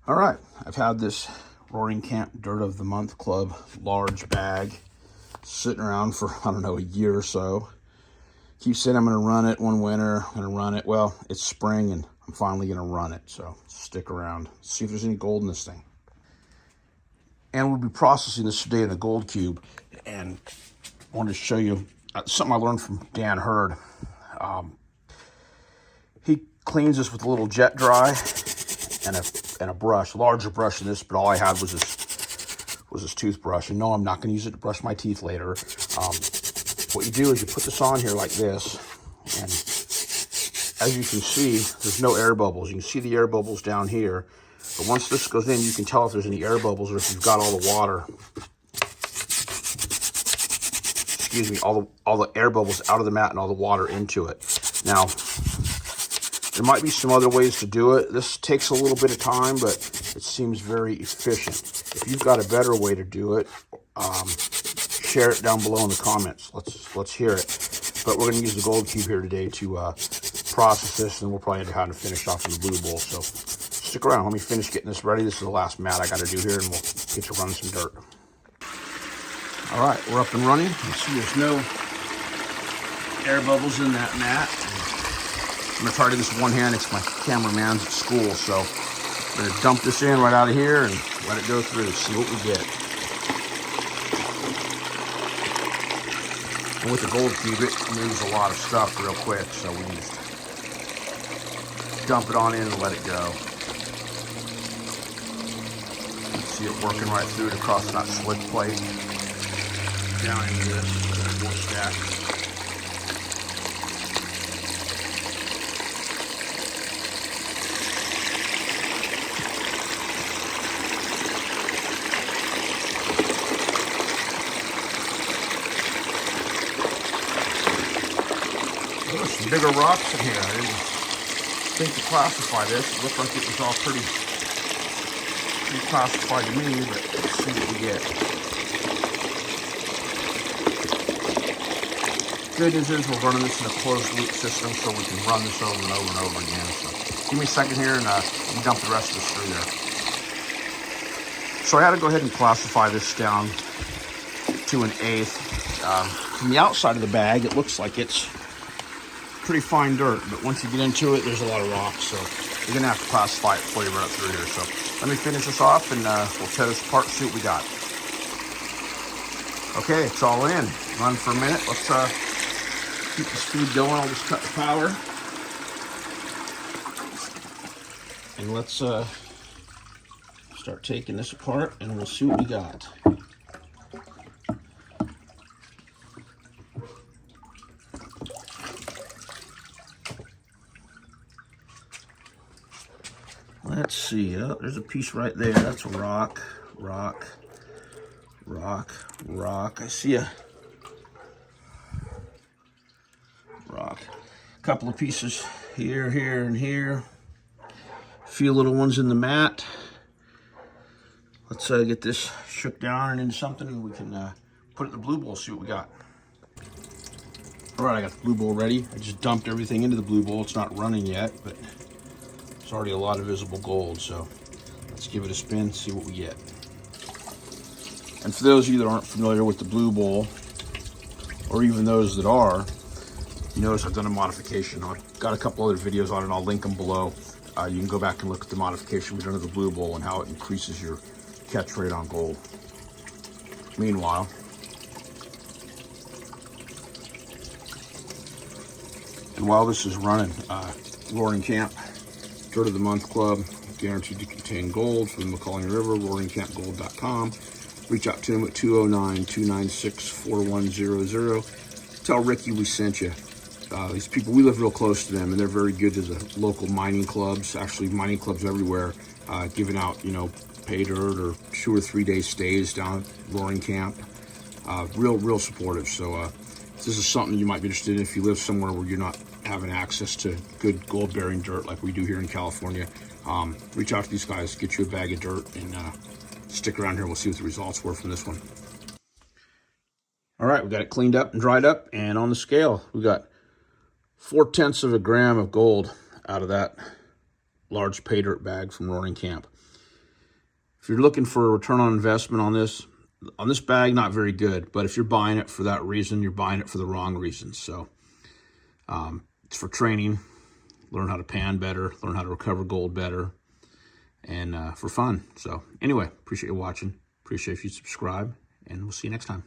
All right, I've had this Roaring Camp Dirt of the Month Club large bag sitting around for, I don't know, a year or so. Keep saying I'm going to run it one winter, I'm going to run it. Well, it's spring and I'm finally going to run it, so stick around. See if there's any gold in this thing. And we'll be processing this today in the gold cube. And I wanted to show you something I learned from Dan Hurd. He cleans this with a little jet dry and a brush, a larger brush than this, but all I had was this toothbrush. And no, I'm not going to use it to brush my teeth later. What you do is you put this on here like this, and as you can see, there's no air bubbles. You can see the air bubbles down here, but once this goes in, you can tell if there's any air bubbles or if you've got all the water. Excuse me, all the air bubbles out of the mat and all the water into it. Now, there might be some other ways to do it. This takes a little bit of time, but it seems very efficient. If you've got a better way to do it, share it down below in the comments. Let's hear it. But we're going to use the gold cube here today to process this, and we'll probably have to finish off in the blue bowl. So stick around. Let me finish getting this ready. This is the last mat I got to do here, and we'll get to running some dirt. All right, we're up and running. You see there's no air bubbles in that mat. I'm going to try to do this one hand. It's my cameraman's at school, so I'm going to dump this in right out of here and let it go through, see what we get. And with the gold cube, it moves a lot of stuff real quick, so we just dump it on in and let it go. See it working right through it across that slick plate. Down into this wool stack. There's some bigger rocks in here. I didn't think to classify this. It looked like it was all pretty classified to me, but let's see what we get. Good news is we're running this in a closed loop system, so we can run this over and over and over again. So give me a second here and you dump the rest of this through there. So I had to go ahead and classify this down to an 1/8. From the outside of the bag, it looks like it's pretty fine dirt, but once you get into it, there's a lot of rocks, so you're gonna have to classify it before you run it through here. So let me finish this off and we'll tear this apart and see what we got. Okay, it's all in. Run for a minute. Let's keep the speed going. I'll just cut the power. And let's start taking this apart and we'll see what we got. Let's see. Oh, there's a piece right there. That's a rock, rock, rock, rock. I see a rock. A couple of pieces here, here, and here. A few little ones in the mat. Let's get this shook down and into something, and we can put it in the blue bowl, see what we got. All right, I got the blue bowl ready. I just dumped everything into the blue bowl. It's not running yet, but it's already a lot of visible gold, so let's give it a spin, see what we get. And for those of you that aren't familiar with the blue bowl, or even those that are, you notice I've done a modification. I've got a couple other videos on it, I'll link them below. You can go back and look at the modification we've done to the blue bowl and how it increases your catch rate on gold. Meanwhile, and while this is running, Roaring Camp Dirt of the Month Club, guaranteed to contain gold from the McCalling River, roaringcampgold.com. Reach out to them at 209-296-4100. Tell Ricky we sent you. These people, we live real close to them, and they're very good to the local mining clubs, actually mining clubs everywhere, giving out, you know, PayDirt or 2 or 3 day stays down at Roaring Camp. Real supportive. So if this is something you might be interested in if you live somewhere where you're not having access to good gold bearing dirt like we do here in California, reach out to these guys, get you a bag of dirt, and stick around here. We'll see what the results were from this one. All right, we got it cleaned up and dried up, and on the scale, we got 0.4 of a gram of gold out of that large PayDirt bag from Roaring Camp. if you're looking for a return on investment on this bag, not very good. But if you're buying it for that reason, you're buying it for the wrong reasons. So it's for training, learn how to pan better, learn how to recover gold better, and for fun. So anyway, appreciate you watching. Appreciate if you subscribe, and we'll see you next time.